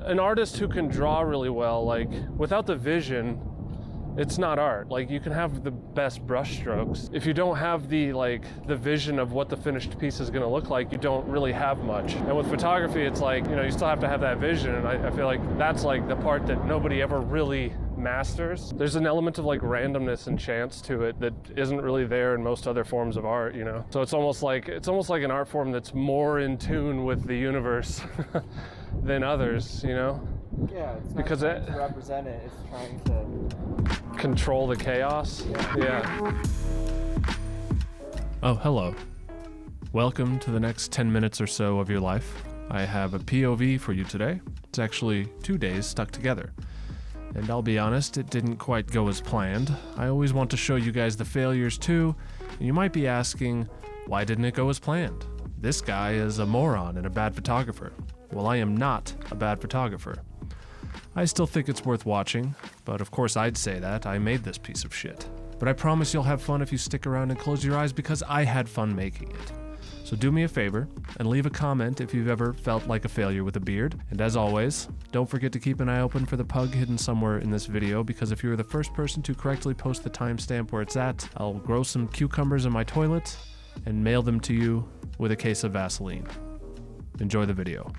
an artist who can draw really well, like without the vision, it's not art. Like you can have the best brush strokes. If you don't have the vision of what the finished piece is gonna look like, you don't really have much. And with photography, it's like, you know, you still have to have that vision. And I feel like that's like the part that nobody ever really masters. There's an element of like randomness and chance to it that isn't really there in most other forms of art, you know? So it's almost like an art form that's more in tune with the universe than others, you know? Yeah, it's not trying to represent it, it's trying to control the chaos. Yeah. Oh, hello. Welcome to the next 10 minutes or so of your life. I have a POV for you today. It's actually 2 days stuck together. And I'll be honest, it didn't quite go as planned. I always want to show you guys the failures too, and you might be asking, why didn't it go as planned? This guy is a moron and a bad photographer. Well, I am not a bad photographer. I still think it's worth watching, but of course I'd say that. I made this piece of shit. But I promise you'll have fun if you stick around and close your eyes because I had fun making it. So do me a favor and leave a comment if you've ever felt like a failure with a beard. And as always, don't forget to keep an eye open for the pug hidden somewhere in this video, because if you're the first person to correctly post the timestamp where it's at, I'll grow some cucumbers in my toilet and mail them to you with a case of Vaseline. Enjoy the video.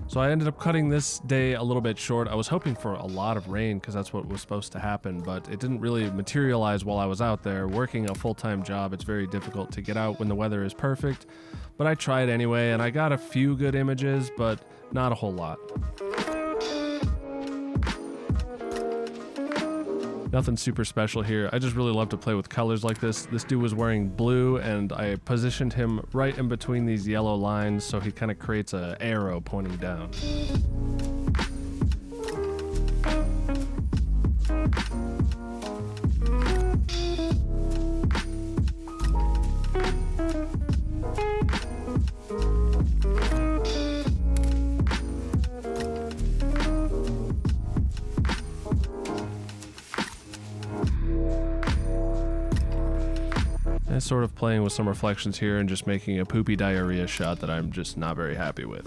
So I ended up cutting this day a little bit short. I was hoping for a lot of rain because that's what was supposed to happen, but it didn't really materialize while I was out there. Working a full-time job, it's very difficult to get out when the weather is perfect, but I tried anyway, and I got a few good images, but not a whole lot. Nothing super special here. I just really love to play with colors like this. This dude was wearing blue, and I positioned him right in between these yellow lines so he kind of creates an arrow pointing down. And sort of playing with some reflections here and just making a poopy diarrhea shot that I'm just not very happy with.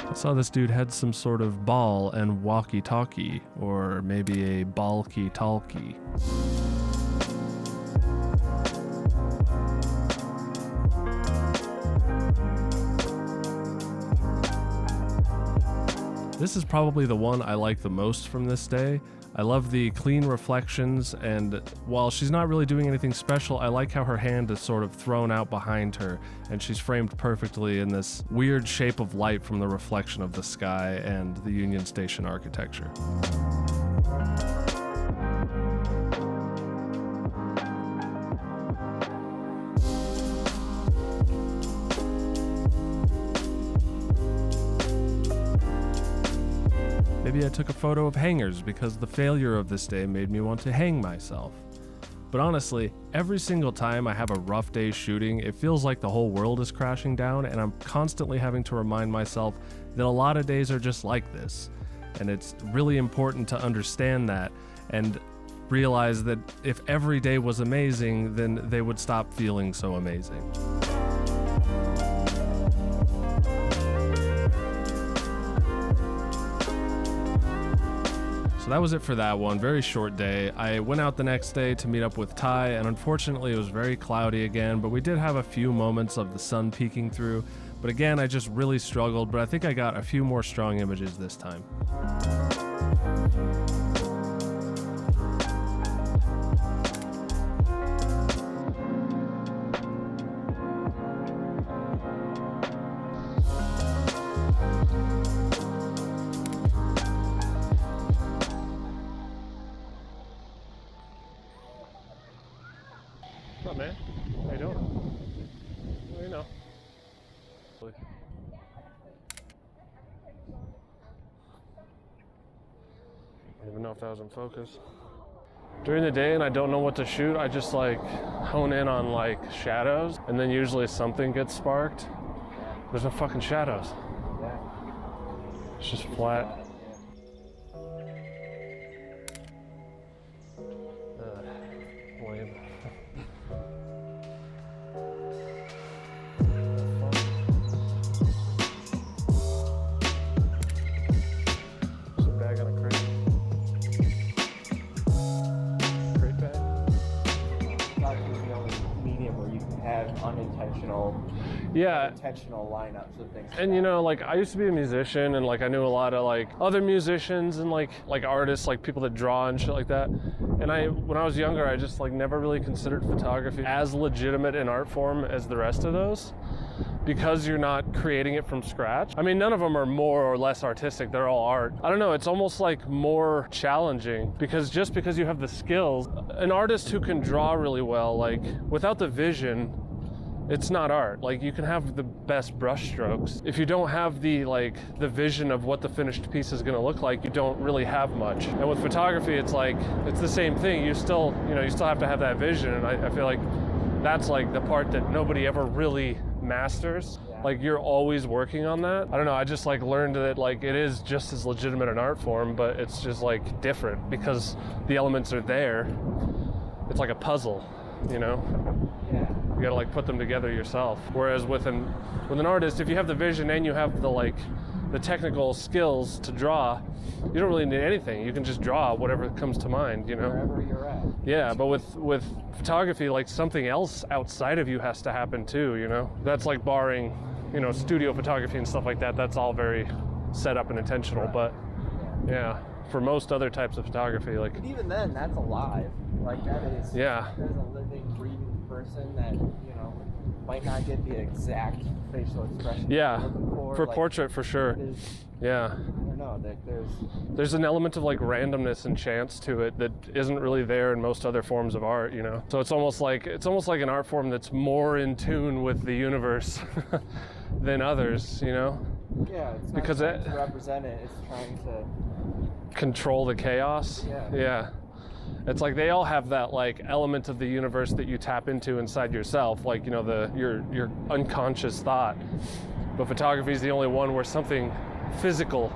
I saw this dude had some sort of ball and walkie-talkie, or maybe a balky-talkie. This is probably the one I like the most from this day. I love the clean reflections, and while she's not really doing anything special, I like how her hand is sort of thrown out behind her, and she's framed perfectly in this weird shape of light from the reflection of the sky and the Union Station architecture. Maybe I took a photo of hangers because the failure of this day made me want to hang myself. But honestly, every single time I have a rough day shooting, it feels like the whole world is crashing down, and I'm constantly having to remind myself that a lot of days are just like this. And it's really important to understand that and realize that if every day was amazing, then they would stop feeling so amazing. So that was it for that one. Very short day. I went out the next day to meet up with Ty, and unfortunately it was very cloudy again, but we did have a few moments of the sun peeking through. But again, I just really struggled, but I think I got a few more strong images this time. What's up, man? How you doing? Well, you know. I don't even know if that was in focus. During the day and I don't know what to shoot, I just like hone in on like shadows, and then usually something gets sparked. There's no fucking shadows. Yeah. It's just flat. Lame. There's a bag on a crate. Crate bag? Photography is the only medium where you can have unintentional lineups of things. And you know, like I used to be a musician, and like I knew a lot of like other musicians and like artists, like people that draw and shit like that. And when I was younger, I just like never really considered photography as legitimate an art form as the rest of those, because you're not creating it from scratch. I mean, none of them are more or less artistic, they're all art. I don't know, it's almost like more challenging, because just because you have the skills, an artist who can draw really well, like without the vision, it's not art. Like you can have the best brush strokes. If you don't have the vision of what the finished piece is gonna look like, you don't really have much. And with photography, it's like, it's the same thing. You still have to have that vision. And I feel like that's like the part that nobody ever really masters. Yeah. Like you're always working on that. I don't know, I just like learned that like it is just as legitimate an art form, but it's just like different because the elements are there. It's like a puzzle, you know? Yeah. You gotta like put them together yourself. Whereas with an artist, if you have the vision and you have the technical skills to draw, you don't really need anything. You can just draw whatever comes to mind, you know? Wherever you're at. Yeah, but with photography, like something else outside of you has to happen too, you know? That's like barring, you know, studio photography and stuff like that. That's all very set up and intentional, but yeah, for most other types of photography, like. But even then, that's alive. Like that is. Yeah. There's a living, breathing person that, you know, might not get the exact facial expression. Yeah, you're looking for like, portrait for sure. it is, Yeah. I don't know. There's an element of like randomness and chance to it that isn't really there in most other forms of art, you know. So it's almost like an art form that's more in tune with the universe than others, you know. Yeah, it's not because trying to represent it. It's trying to control the chaos. Yeah. Yeah. It's like they all have that like element of the universe that you tap into inside yourself, like, you know, your unconscious thought. But photography is the only one where something physical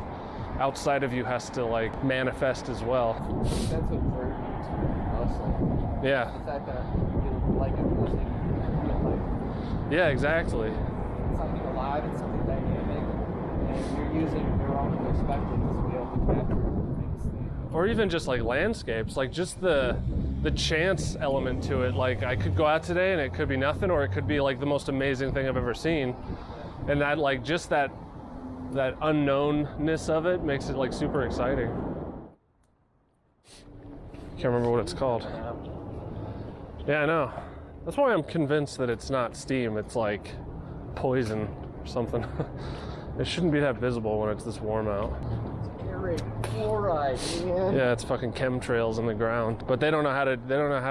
outside of you has to like manifest as well. That's what drew me to mostly. Yeah. The fact that you like it music in real life. Yeah, exactly. It's something alive, it's something dynamic, and you're using your own perspective to be able to capture things. Or even just like landscapes, like just the chance element to it. Like I could go out today and it could be nothing, or it could be like the most amazing thing I've ever seen. And that like just that unknownness of it makes it like super exciting. Can't remember what it's called. Yeah, I know. That's why I'm convinced that it's not steam, it's like poison or something. It shouldn't be that visible when it's this warm out. Aerated chloride, man. Yeah, it's fucking chemtrails in the ground. But they don't know how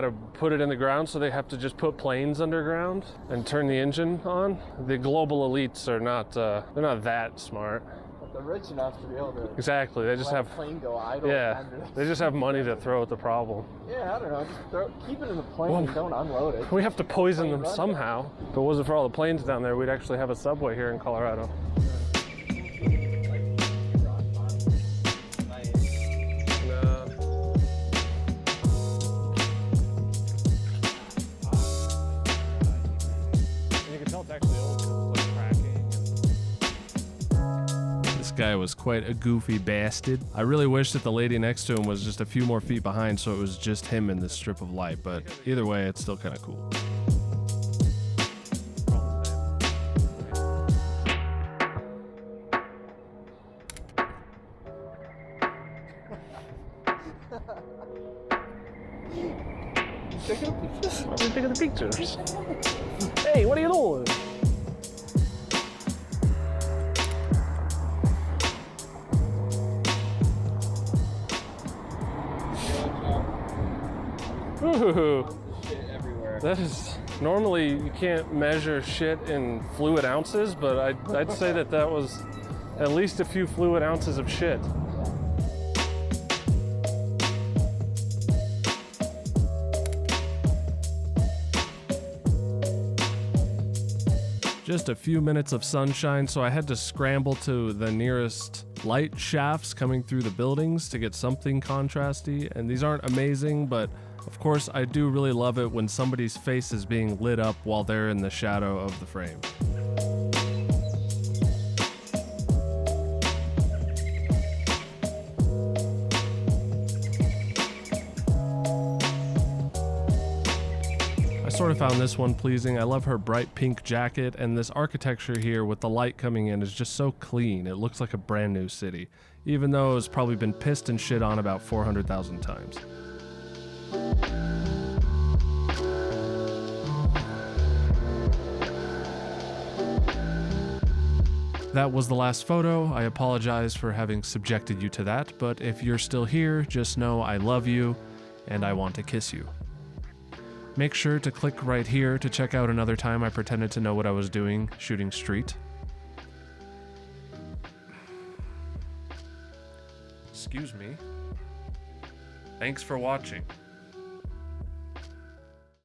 to put it in the ground, so they have to just put planes underground and turn the engine on. The global elites are not they're not that smart. But they're rich enough to be able to Exactly. They just let have a plane go idle. yeah. Under They just have money to throw at the problem. Yeah, I don't know. Just keep it in the plane and don't unload it. We have to poison Plane them run somehow. If it wasn't for all the planes down there, we'd actually have a subway here in Colorado. This guy was quite a goofy bastard. I really wish that the lady next to him was just a few more feet behind, so it was just him in this strip of light, but either way, it's still kind of cool. Taking the pictures. Hey, what are you doing? Ooh. Shit everywhere. sure. That is, normally you can't measure shit in fluid ounces, but I'd say that was at least a few fluid ounces of shit. Just a few minutes of sunshine, so I had to scramble to the nearest light shafts coming through the buildings to get something contrasty. And these aren't amazing, but of course I do really love it when somebody's face is being lit up while they're in the shadow of the frame. I sort of found this one pleasing. I love her bright pink jacket, and this architecture here with the light coming in is just so clean. It looks like a brand new city, even though it's probably been pissed and shit on about 400,000 times. That was the last photo. I apologize for having subjected you to that, but if you're still here, just know I love you and I want to kiss you. Make sure to click right here to check out another time I pretended to know what I was doing shooting street. Excuse me. Thanks for watching.